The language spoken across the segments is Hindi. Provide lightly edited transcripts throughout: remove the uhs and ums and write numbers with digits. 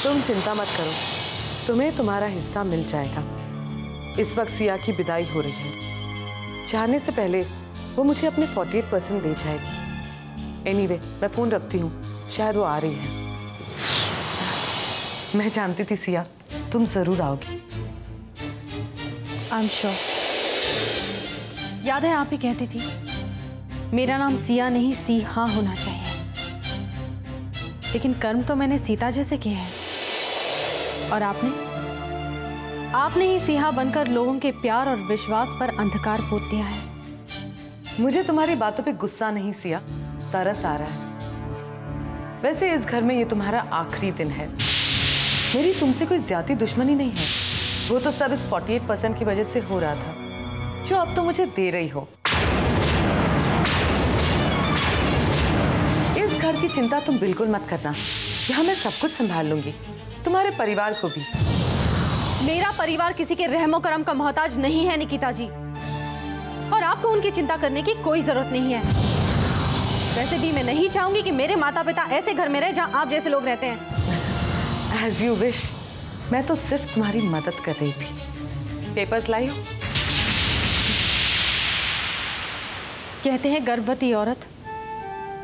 तुम चिंता मत करो, तुम्हें तुम्हारा हिस्सा मिल जाएगा। इस वक्त सिया की विदाई हो रही है, जाने से पहले वो मुझे अपने 48% दे जाएगी। एनीवे, मैं फोन रखती हूँ, शायद वो आ रही है। मैं जानती थी सिया, तुम जरूर आओगी। I am sure. याद है आप ही कहती थी मेरा नाम सिया नहीं सीहा होना चाहिए, लेकिन कर्म तो मैंने सीता जैसे किए हैं। और आपने ही सीहा बनकर लोगों के प्यार और विश्वास पर अंधकार पोत दिया है। मुझे तुम्हारी बातों पे गुस्सा नहीं सिया, तरस आ रहा है। वैसे इस घर में ये तुम्हारा आखिरी दिन है। मेरी तुमसे कोई ज्यादा दुश्मनी नहीं है, वो तो सब इस 48% की वजह से हो रहा था जो अब तो मुझे दे रही हो। इस घर की चिंता तुम बिल्कुल मत करना, यहाँ मैं सब कुछ संभाल लूंगी, तुम्हारे परिवार को भी। मेरा परिवार किसी के रहमो करम का मोहताज नहीं है निकिता जी, और आपको उनकी चिंता करने की कोई जरूरत नहीं है। वैसे भी मैं नहीं चाहूंगी कि मेरे माता पिता ऐसे घर में रहे जहां आप जैसे लोग रहते हैं। As you wish, मैं तो सिर्फ तुम्हारी मदद कर रही थी। पेपर्स लाई हो? कहते हैं गर्भवती औरत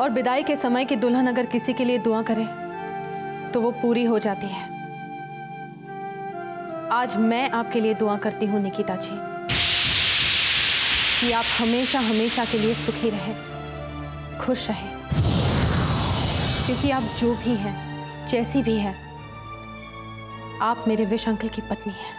और विदाई के समय की दुल्हन अगर किसी के लिए दुआ करे तो वो पूरी हो जाती है। आज मैं आपके लिए दुआ करती हूँ निकिता जी, कि आप हमेशा हमेशा के लिए सुखी रहें, खुश रहें, क्योंकि आप जो भी हैं, जैसी भी हैं, आप मेरे विश अंकल की पत्नी हैं।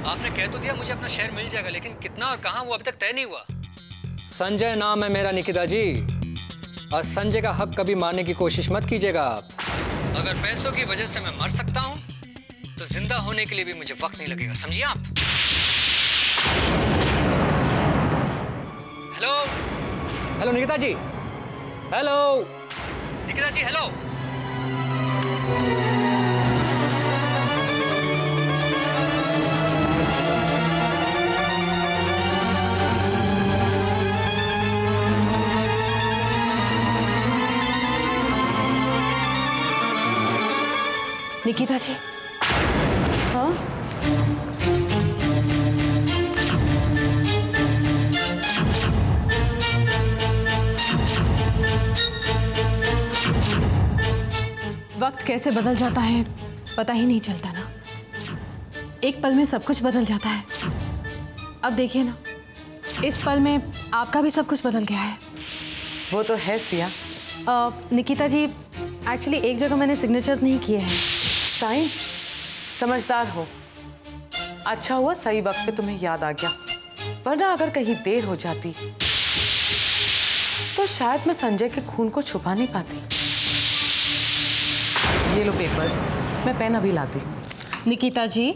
आपने कह तो दिया मुझे अपना शहर मिल जाएगा, लेकिन कितना और कहां वो अभी तक तय नहीं हुआ। संजय नाम है मेरा निकिता जी, और संजय का हक कभी मारने की कोशिश मत कीजिएगा आप। अगर पैसों की वजह से मैं मर सकता हूं तो जिंदा होने के लिए भी मुझे वक्त नहीं लगेगा, समझिए आप। हेलो हेलो निकिता जी, हेलो निकिता जी, हेलो। निकिता जी, हाँ? वक्त कैसे बदल जाता है पता ही नहीं चलता ना। एक पल में सब कुछ बदल जाता है। अब देखिए ना, इस पल में आपका भी सब कुछ बदल गया है। वो तो है सिया। निकिता जी, एक्चुअली एक जगह मैंने सिग्नेचर्स नहीं किए हैं। साइन, समझदार हो। अच्छा हुआ सही वक्त पे तुम्हें याद आ गया, वरना अगर कहीं देर हो जाती तो शायद मैं संजय के खून को छुपा नहीं पाती। ये लो पेपर्स, मैं पेन अभी लाती हूँ। निकिता जी,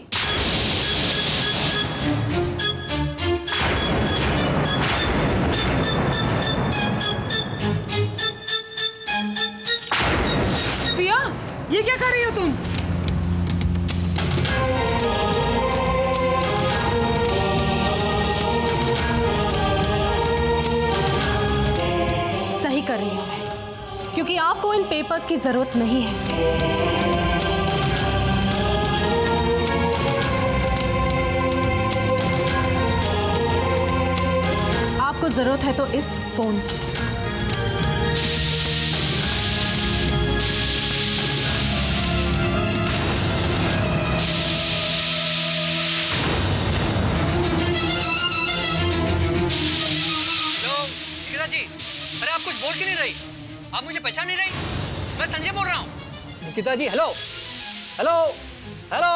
सिया, ये क्या कर रही हो तुम? सही कर रही हूं मैं, क्योंकि आपको इन पेपर्स की जरूरत नहीं है। आपको जरूरत है तो इस फोन की। अरे आप कुछ बोल क्यों नहीं रही? आप मुझे पहचान नहीं रही? मैं संजय बोल रहा हूँ। निकिता जी, हेलो हेलो हेलो।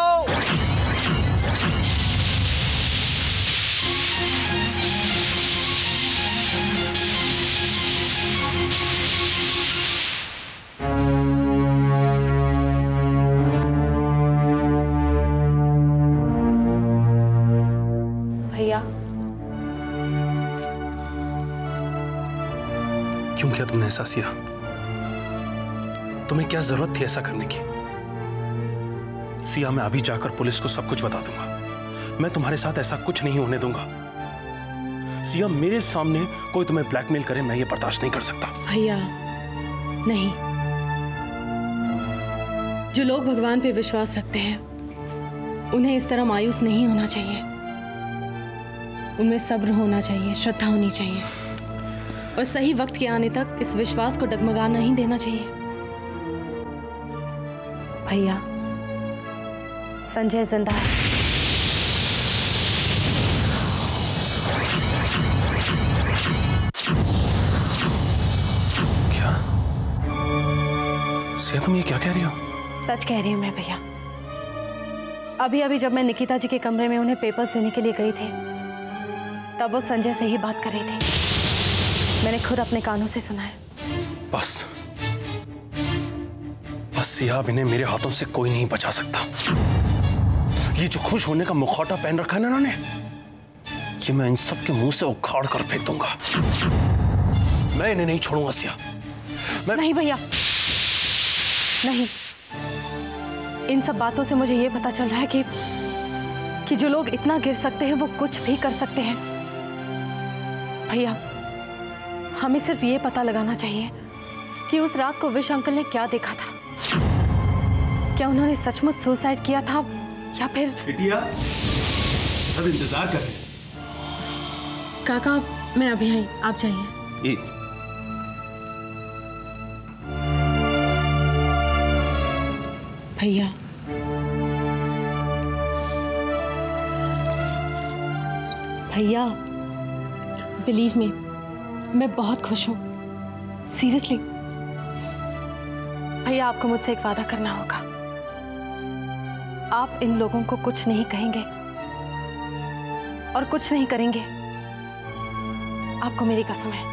भैया, क्यों किया तुमने ऐसा सिया? तुम्हें क्या जरूरत थी ऐसा करने की? सिया, मैं अभी जाकर पुलिस को सब कुछ बता दूंगा। मैं तुम्हारे साथ ऐसा कुछ नहीं होने दूंगा। सिया, मेरे सामने कोई तुम्हें ब्लैकमेल करे, मैं ये बर्दाश्त नहीं कर सकता। भैया नहीं, जो लोग भगवान पे विश्वास रखते हैं उन्हें इस तरह मायूस नहीं होना चाहिए। उनमें सब्र होना चाहिए, श्रद्धा होनी चाहिए और सही वक्त के आने तक इस विश्वास को डगमगा नहीं देना चाहिए। भैया, संजय जिंदा है। क्या? सिया, तुम ये क्या कह रही हो? सच कह रही हूँ मैं भैया। अभी अभी जब मैं निकिता जी के कमरे में उन्हें पेपर्स देने के लिए गई थी, तब वो संजय से ही बात कर रही थी। मैंने खुद अपने कानों से सुना है। बस सिया, अब इन्हें मेरे हाथों से कोई नहीं बचा सकता। ये जो खुश होने का मुखौटा पहन रखा है ना इन्होंने, ये मैं इन सब के मुंह से उखाड़ कर फेंक दूंगा। मैं इन्हें नहीं छोड़ूंगा सिया। नहीं भैया, नहीं। इन सब बातों से मुझे ये पता चल रहा है कि जो लोग इतना गिर सकते हैं वो कुछ भी कर सकते हैं। भैया, हमें सिर्फ ये पता लगाना चाहिए कि उस रात को विश अंकल ने क्या देखा था। क्या उन्होंने सचमुच सुसाइड किया था या फिर? बिटिया, सब इंतजार कर रहे हैं। काका, मैं अभी आई, आप जाइए। भैया, भैया, बिलीव मी, मैं बहुत खुश हूँ। सीरियसली। भैया, आपको मुझसे एक वादा करना होगा। आप इन लोगों को कुछ नहीं कहेंगे और कुछ नहीं करेंगे। आपको मेरी कसम है।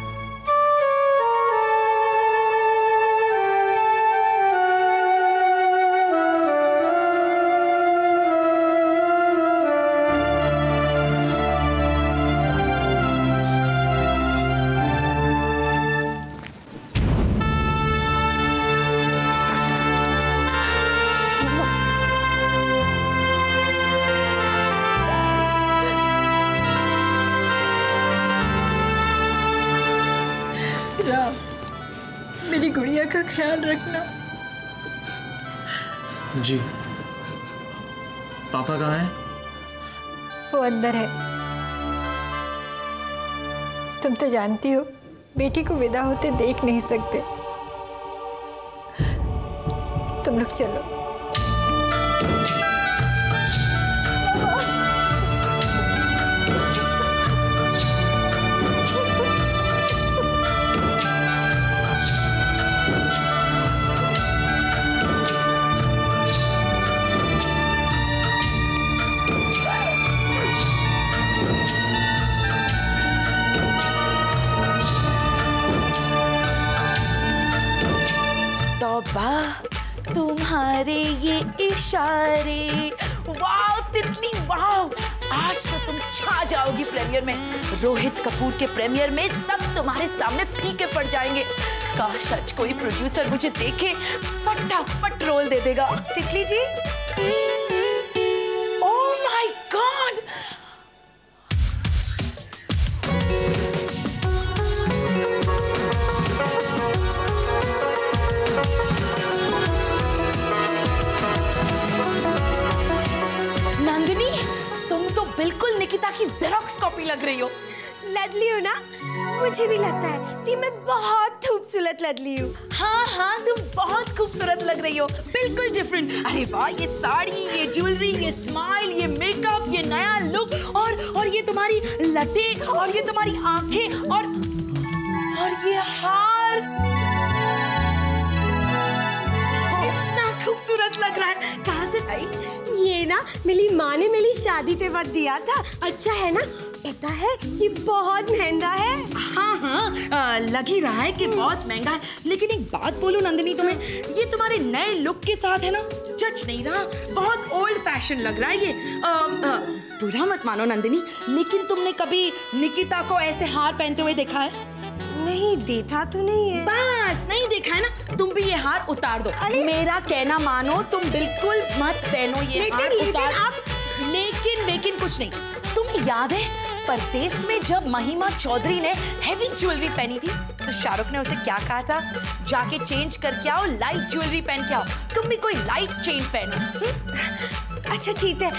मेरी गुड़िया का ख्याल रखना। जी। पापा कहाँ हैं? वो अंदर है। तुम तो जानती हो, बेटी को विदा होते देख नहीं सकते। तुम लोग चलो। तुम्हारे ये इशारे, वाव तितली वाव, आज तो तुम छा जाओगी प्रीमियर में। रोहित कपूर के प्रीमियर में सब तुम्हारे सामने फीके पड़ जाएंगे। काश आज कोई प्रोड्यूसर मुझे देखे, फटाफट रोल दे देगा। तितली जी, ओह माय गॉड, बिल्कुल निकिता की जेरॉक्स कॉपी लग रही हो। लदली हूँ ना? मुझे भी लगता है कि मैं बहुत खूबसूरत लदली हूँ। हाँ हाँ, तुम बहुत खूबसूरत लग रही हो, बिल्कुल डिफरेंट। अरे वाह, ये साड़ी, ये ज्वेलरी, ये स्माइल, ये मेकअप, ये नया लुक, और ये तुम्हारी लटें, और ये तुम्हारी आंखें, और ये हार, कितना खूबसूरत लग रहा है। कहाँ से आई? ये ना मेरी माँ ने मेरी शादी पे वक्त दिया था। अच्छा है ना? पता है ये बहुत महंगा है। हाँ हाँ, लग ही रहा है कि बहुत महंगा है, लेकिन एक बात बोलूं नंदिनी तुम्हें, ये तुम्हारे नए लुक के साथ है ना, जच नहीं रहा, बहुत ओल्ड फैशन लग रहा है ये। बुरा मत मानो नंदिनी, लेकिन तुमने कभी निकिता को ऐसे हार पहनते हुए देखा है? नहीं, देखा तो नहीं है। बस नहीं देखा है ना, तुम भी ये हार उतार दो। मेरा कहना मानो, तुम बिल्कुल मत पहनो ये हार, उतार। लेकिन कुछ नहीं। तुम्हें याद है परदेश में जब महिमा चौधरी ने हेवी ज्वेलरी पहनी थी, तो शाहरुख ने उसे क्या कहा था? जाके चेंज करके आओ, लाइट ज्वेलरी पहन के आओ। तुम भी कोई लाइट चेंज पहनो। अच्छा ठीक है,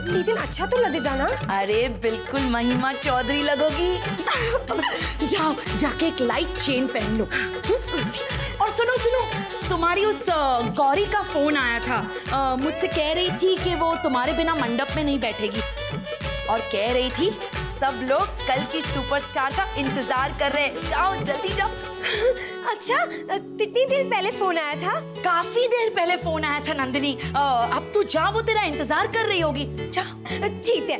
लेकिन अच्छा तो लगेगा ना? अरे बिल्कुल महिमा चौधरी लगोगी। जाओ, जाके एक लाइट चेन पहन लो। और सुनो, तुम्हारी उस गौरी का फोन आया था। मुझसे कह रही थी कि वो तुम्हारे बिना मंडप में नहीं बैठेगी, और कह रही थी सब लोग कल की सुपरस्टार का इंतजार कर रहे हैं। जाओ, जल्दी जाओ। अच्छा, कितनी देर पहले फोन आया था? काफी देर पहले फोन आया था नंदिनी। अब तू जा, वो तेरा इंतजार कर रही होगी। जा। ठीक है।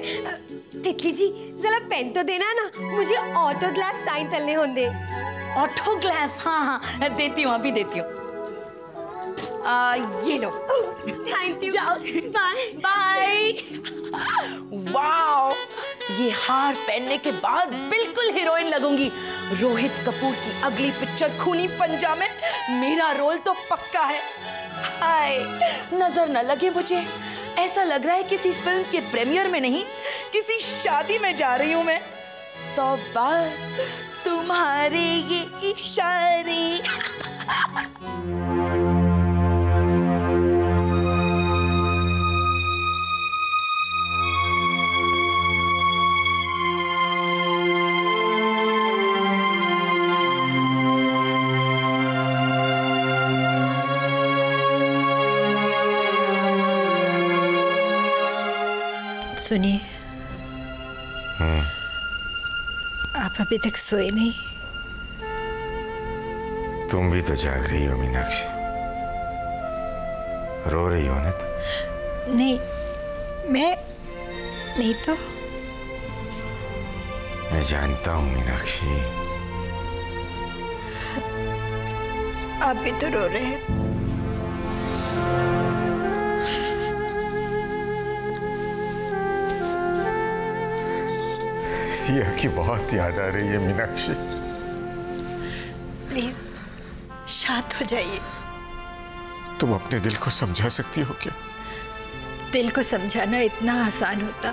तितली जी, जरा पेन तो देना ना, मुझे ऑटोग्राफ साइन करने होंगे। ऑटोग्राफ? हाँ, देती हूँ, अभी देती हूँ। ये लो। Thank you. जाओ, बाय। वाओ, ये हार पहनने के बाद बिल्कुल हीरोइन लगूंगी। रोहित कपूर की अगली पिक्चर खूनी पंजा में मेरा रोल तो पक्का है। हाय, नजर न लगे मुझे, ऐसा लग रहा है किसी फिल्म के प्रीमियर में नहीं, किसी शादी में जा रही हूँ मैं। तौबा, तुम्हारे ये इशारे। सुनिए, आप अभी तक सोए नहीं? तुम भी तो जाग रही हो मीनाक्षी, रो रही हो ना? तो नहीं, मैं नहीं तो। मैं जानता हूँ मीनाक्षी, आप भी तो रो रहे हैं। सिया की बहुत याद आ रही है मीनाक्षी। प्लीज शांत हो जाइए। तुम अपने दिल को समझा सकती हो क्या? दिल को समझाना इतना आसान होता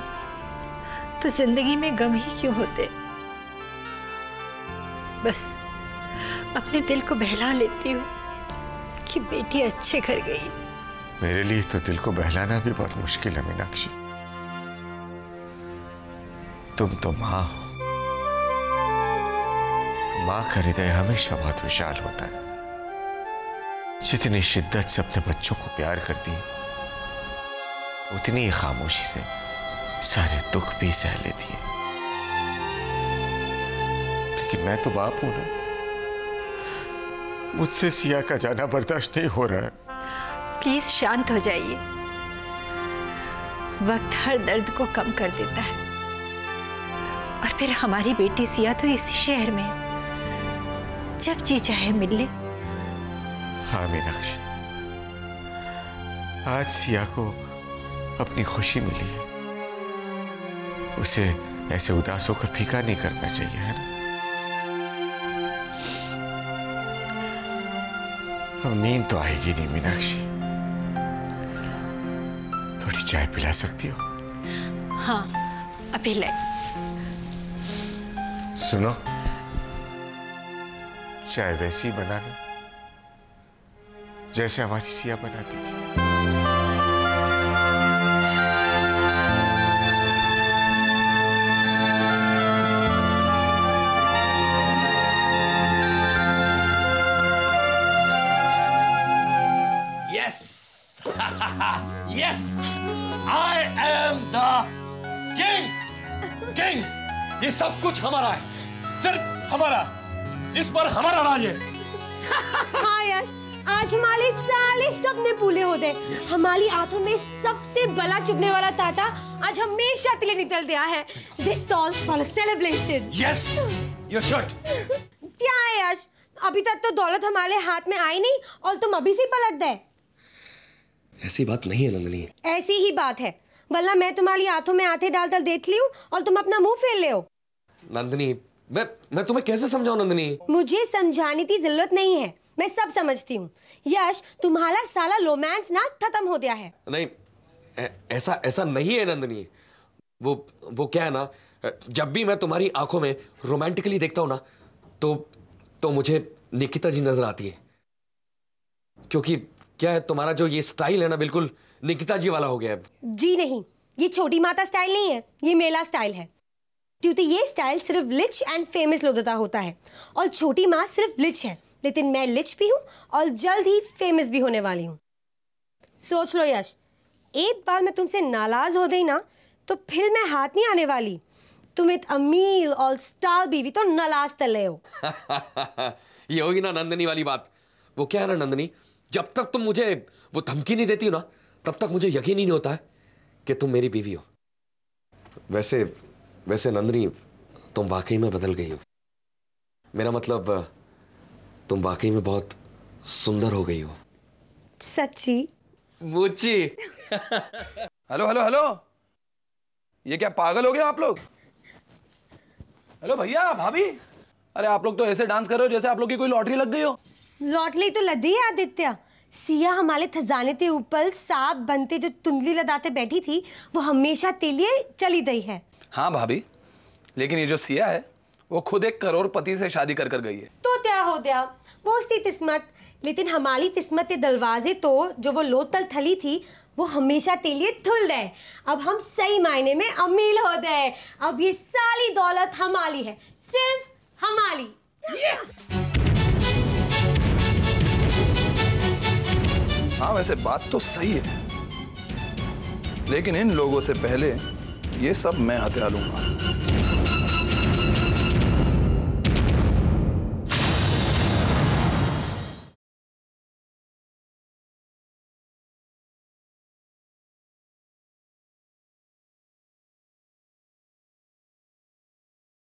तो जिंदगी में गम ही क्यों होते। बस अपने दिल को बहला लेती हूँ कि बेटी अच्छे घर गई। मेरे लिए तो दिल को बहलाना भी बहुत मुश्किल है मीनाक्षी। तुम तो माँ हो, माँ का हृदय हमेशा बहुत विशाल होता है। जितनी शिद्दत से अपने बच्चों को प्यार करती है, उतनी ही खामोशी से सारे दुख भी सह लेती है। लेकिन मैं तो बाप हूं ना, मुझसे सिया का जाना बर्दाश्त नहीं हो रहा है। प्लीज शांत हो जाइए। वक्त हर दर्द को कम कर देता है। और फिर हमारी बेटी सिया तो इसी शहर में है, जब जी चाहे मिल ले। हाँ मीनाक्षी, आज सिया को अपनी खुशी मिली है, उसे ऐसे उदास होकर फीका नहीं करना चाहिए, है ना? अब नींद तो आएगी नहीं मीनाक्षी, थोड़ी चाय पिला सकती हो? हाँ, अभी ले। सुनो, चाय वैसी बनाना जैसे हमारी सिया बनाती थी। Yes, I am the king. King, ये सब कुछ हमारा है, सिर्फ हमारा। इस पर हमारा राज है। हाँ यश, आज हमारे साले सपने पूरे होते। हमारी आंखों में सबसे बड़ा चुभने वाला ताता आज हमेशा के लिए निकल गया है। This calls for a celebration. Yes, you should. क्या है यश, अभी तक तो दौलत हमारे हाथ में आई नहीं और तुम अभी से पलट गए। ऐसी बात नहीं है नंदिनी। ऐसी ही बात है, वरना मैं तुम्हारी आंखों में आंखें डालकर देख ली हूँ और तुम अपना मुंह फेर ले हो। नंदिनी, मैं तुम्हें कैसे समझाऊं नंदिनी? मुझे समझाने की जरूरत नहीं है, मैं सब समझती हूँ। यश, तुम्हारा साला रोमांस ना खत्म हो गया है। नहीं, ऐसा नहीं है नंदिनी। वो क्या है ना, जब भी मैं तुम्हारी आंखों में रोमांटिकली देखता हूँ ना, तो मुझे निकिता जी नजर आती है। क्योंकि क्या है, तुम्हारा जो ये स्टाइल है ना, बिल्कुल निकिता जी वाला हो गया है। जी नहीं, ये छोटी माता स्टाइल नहीं है, ये मेला स्टाइल है। क्योंकि ये स्टाइल सिर्फ रिच एंड फेमस लोगों का होता है और छोटी माँ सिर्फ रिच है, लेकिन मैं रिच भी हूँ और जल्द ही फेमस भी होने वाली हूँ। सोच लो यश, एक बार मैं तुमसे नाराज हो गई ना, तो फिर मैं हाथ नहीं आने वाली। तुम एक अमीर और स्टार बीवी तो नाराज तले हो। ये होगी ना नंदिनी वाली बात। वो क्या है ना नंदिनी, जब तक तुम मुझे वो धमकी नहीं देती हो ना, तब तक मुझे यकीन ही नहीं होता है कि तुम मेरी बीवी हो। वैसे नंदिनी, तुम वाकई में बदल गई हो। मेरा मतलब, तुम वाकई में बहुत सुंदर हो गई हो। सच्ची? मुच्ची। हेलो हेलो हेलो, ये क्या पागल हो गए आप लोग? हेलो भैया, भाभी, अरे आप लोग तो ऐसे डांस कर रहे हो जैसे आप लोग की कोई लॉटरी लग गई हो। लॉटरी तो लगी है आदित्य। सिया हमारे खजाने के ऊपर सांप बनते जो तुंदली लदाते बैठी थी, वो हमेशा के लिए चली गई है। हाँ भाभी, लेकिन ये जो सिया है वो खुद एक करोड़पति से शादी कर गई है। तो क्या हो गया, वो उसकी किस्मत। लेकिन हमारी किस्मत के दरवाजे तो जो वो लोतल थली थी, वो हमेशा के लिए खुल गए। अब हम सही मायने में अमीर हो गए। अब ये सारी दौलत हमारी है, सिर्फ हमारी। हाँ वैसे बात तो सही है, लेकिन इन लोगों से पहले ये सब मैं हथिया लूंगा।